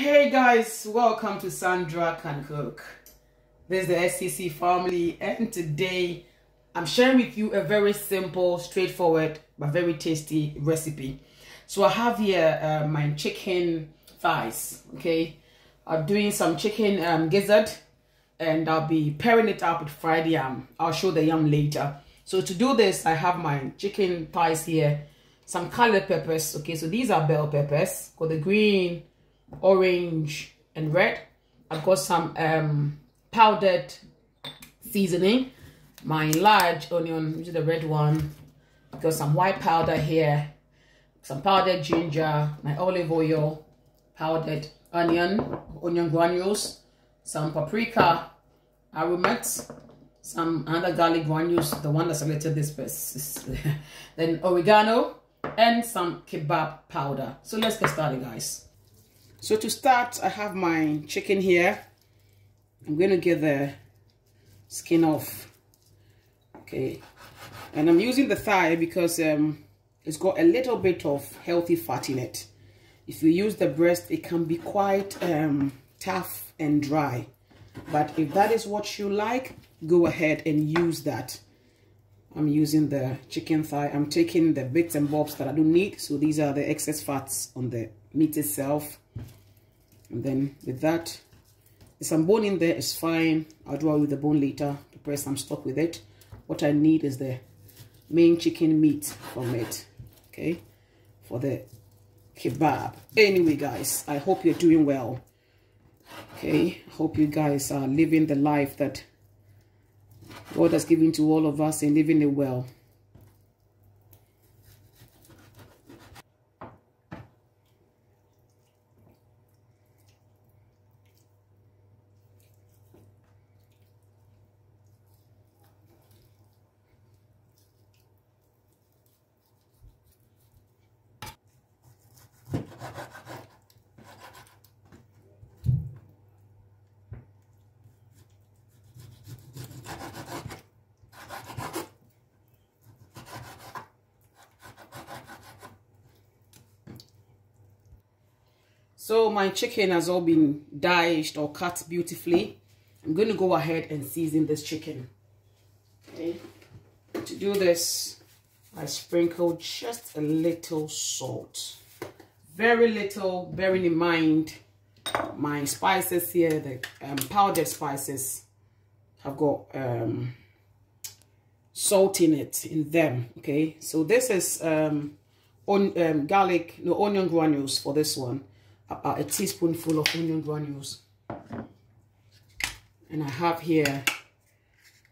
Hey guys, welcome to Sandra Can Cook. This is the SCC family, and today I'm sharing with you a very simple, straightforward but very tasty recipe. So I have here my chicken thighs. Okay, I'm doing some chicken gizzard, and I'll be pairing it up with fried yam. I'll show the yam later. So to do this, I have my chicken thighs here, some colored peppers. Okay, so these are bell peppers, got the green, orange and red. I've got some powdered seasoning, my large onion, which is the red one. I've got some white powder here, some powdered ginger, my olive oil, powdered onion granules, some paprika aromates, some other garlic granules, the one that selected this best, then oregano and some kebab powder. So let's get started, guys. So to start, I have my chicken here. I'm going to get the skin off. Okay. And I'm using the thigh because it's got a little bit of healthy fat in it. If you use the breast, it can be quite tough and dry. But if that is what you like, go ahead and use that. I'm using the chicken thigh. I'm taking the bits and bobs that I don't need. So these are the excess fats on the meat itself. And then with that, there's some bone in there, it's fine. I'll do away with the bone later. Prepare some stock with it. What I need is the main chicken meat from it, okay, for the kebab. Anyway, guys, I hope you're doing well. Okay, I hope you guys are living the life that God has given to all of us and living it well. So my chicken has all been diced or cut beautifully. I'm going to go ahead and season this chicken. Okay. To do this, I sprinkled just a little salt. Very little, bearing in mind my spices here, the powdered spices have got salt in them. Okay, so this is onion granules for this one. About a teaspoonful of onion granules, and I have here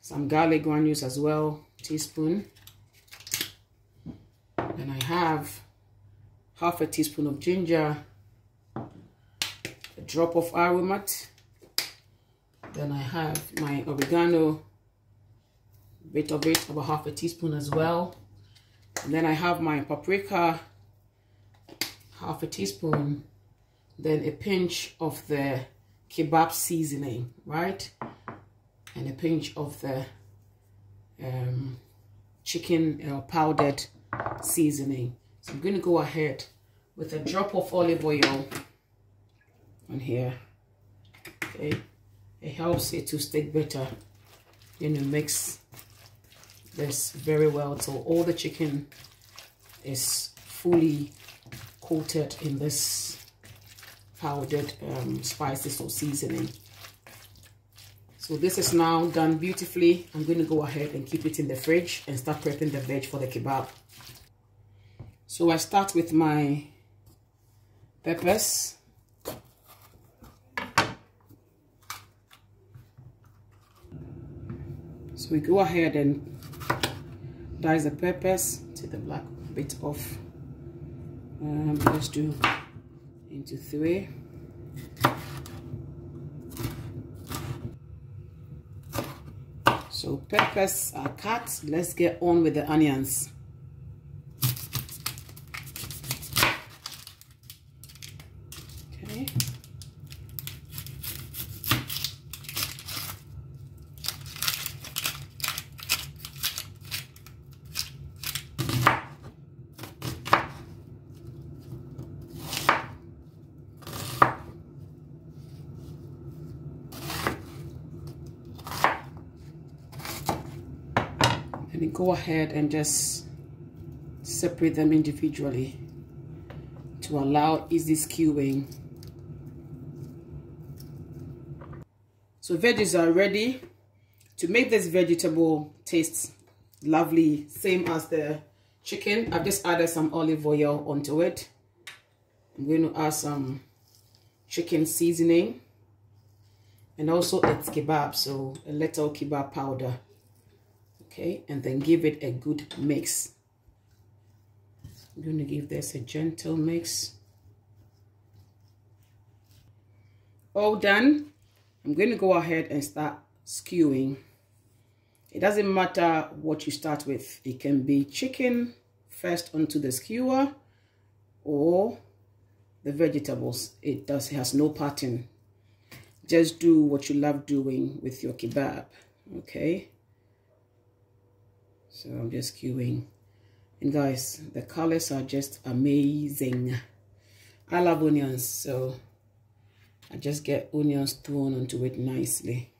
some garlic granules as well, teaspoon, and I have half a teaspoon of ginger, a drop of aromat, then I have my oregano, a bit of it, about half a teaspoon as well, and then I have my paprika, half a teaspoon, then a pinch of the kebab seasoning, right? And a pinch of the chicken powdered seasoning. So I'm going to go ahead with a drop of olive oil on here. Okay, it helps it to stick better. Mix this very well so all the chicken is fully coated in this powdered spices or seasoning. So this is now done beautifully. I'm going to go ahead and keep it in the fridge and start prepping the veg for the kebab. So I start with my peppers. So we go ahead and dice the peppers, take the black bit off. Let's do into 3. So peppers are cut. Let's get on with the onions. Okay. And then go ahead and just separate them individually to allow easy skewing. So veggies are ready. To make this vegetable taste lovely, same as the chicken, I've just added some olive oil onto it. I'm going to add some chicken seasoning and also it's kebab, so a little kebab powder. Okay, and then give it a good mix. I'm going to give this a gentle mix. All done. I'm going to go ahead and start skewing. It doesn't matter what you start with. It can be chicken first onto the skewer or the vegetables. It has no pattern. Just do what you love doing with your kebab. Okay, so I'm just skewing, and guys, the colors are just amazing. I love onions, so I just get onions thrown onto it nicely.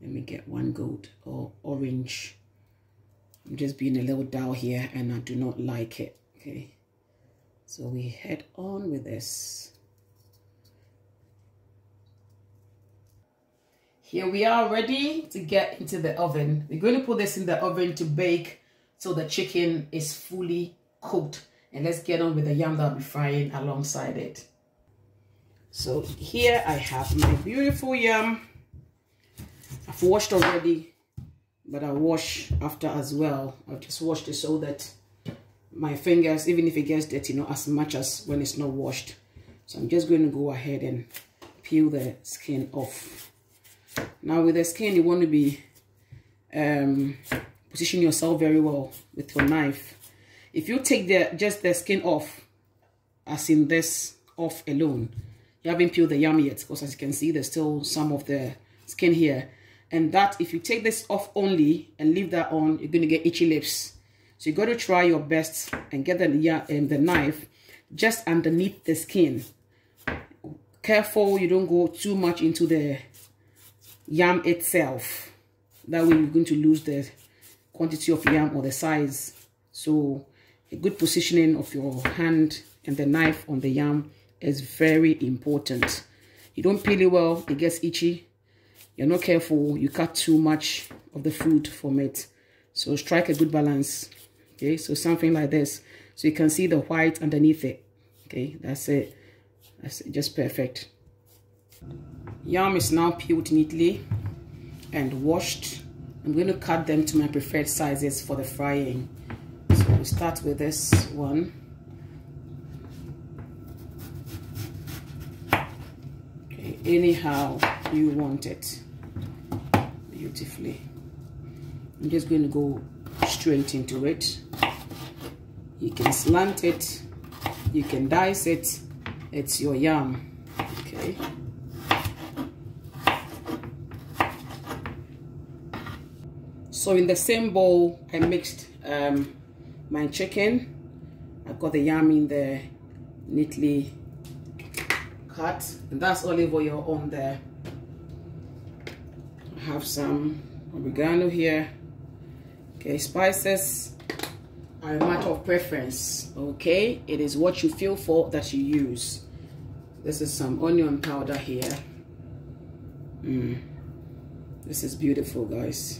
Let me get one gold or orange. I'm just being a little dull here and I do not like it. Okay, so we head on with this. Here we are ready to get into the oven. We're going to put this in the oven to bake so the chicken is fully cooked. And let's get on with the yam that I'll be frying alongside it. So here I have my beautiful yam. I've washed already, but I'll wash after as well. I've just washed it so that my fingers, even if it gets dirty, not as much as when it's not washed. So I'm just going to go ahead and peel the skin off. Now with the skin, you want to be position yourself very well with your knife. If you take just the skin off, as in this off alone, you haven't peeled the yam yet, because as you can see, there's still some of the skin here. And that, if you take this off only and leave that on, you're going to get itchy lips. So you got to try your best and get the knife just underneath the skin. Careful you don't go too much into the yam itself. That way you're going to lose the quantity of yam or the size. So a good positioning of your hand and the knife on the yam is very important. You don't peel it well, it gets itchy. You're not careful, you cut too much of the food from it. So strike a good balance. Okay, so something like this. So you can see the white underneath it. Okay, that's it. That's just perfect. Yam is now peeled neatly and washed. I'm going to cut them to my preferred sizes for the frying. So we'll start with this one. Okay, anyhow you want it. Beautifully. I'm just going to go straight into it. You can slant it, you can dice it, it's your yam. Okay. So in the same bowl, I mixed my chicken. I've got the yam in there, neatly cut, and that's olive oil on there. I have some oregano here. Okay, spices are a matter of preference. Okay, it is what you feel for that you use. This is some onion powder here. This is beautiful, guys.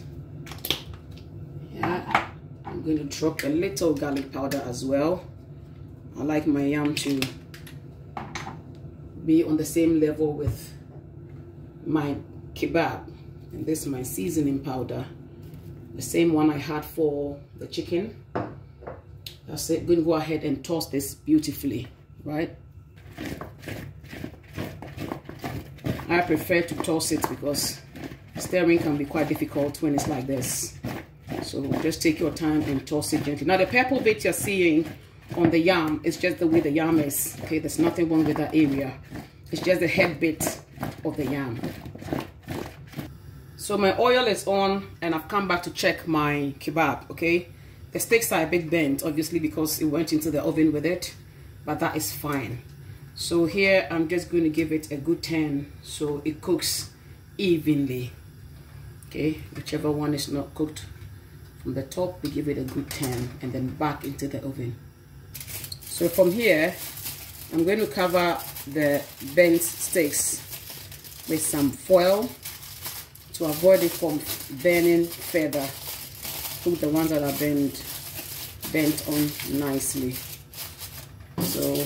Yeah, I'm going to drop a little garlic powder as well. I like my yam to be on the same level with my kebab. And this is my seasoning powder, the same one I had for the chicken. That's it. Going to go ahead and toss this beautifully, right? I prefer to toss it because stirring can be quite difficult when it's like this. So just take your time and toss it gently. Now the purple bit you're seeing on the yam is just the way the yam is. Okay, there's nothing wrong with that area. It's just the head bit of the yam. So my oil is on and I've come back to check my kebab. Okay, the sticks are a bit bent, obviously, because it went into the oven with it, but that is fine. So here I'm just going to give it a good turn so it cooks evenly. Okay, whichever one is not cooked from the top, we give it a good turn and then back into the oven. So from here, I'm going to cover the burnt steaks with some foil to avoid it from burning further. Cook the ones that are bent on nicely. So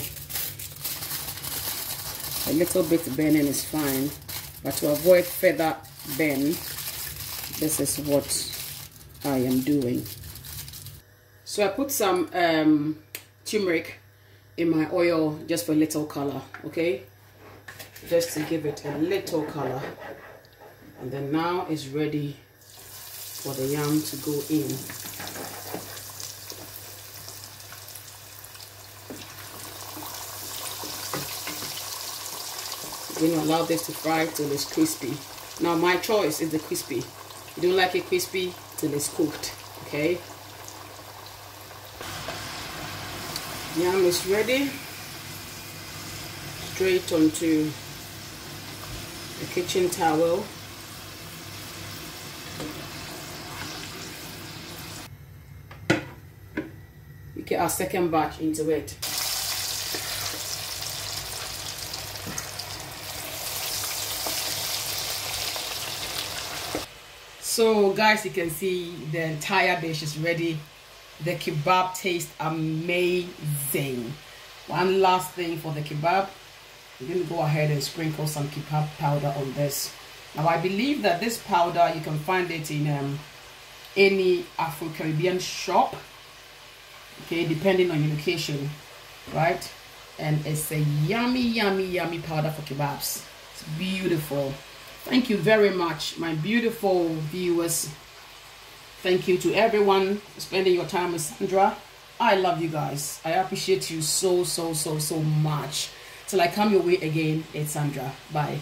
a little bit burning is fine, but to avoid further burn, this is what I am doing. So I put some turmeric in my oil just for a little color, okay? Just to give it a little color. And then now it's ready for the yam to go in. Then you allow this to fry till it's crispy. Now my choice is the crispy. You don't like it crispy till it's cooked, okay? Yam is ready. Straight onto the kitchen towel. We get our second batch into it. So guys, you can see the entire dish is ready. The kebab tastes amazing. One last thing for the kebab, we're going to go ahead and sprinkle some kebab powder on this. Now I believe that this powder, you can find it in any Afro-Caribbean shop, okay, depending on your location, right? And it's a yummy, yummy, yummy powder for kebabs. It's beautiful. Thank you very much, my beautiful viewers. Thank you to everyone for spending your time with Sandra. I love you guys. I appreciate you so, so, so, so much. Till I come your way again, it's Sandra. Bye.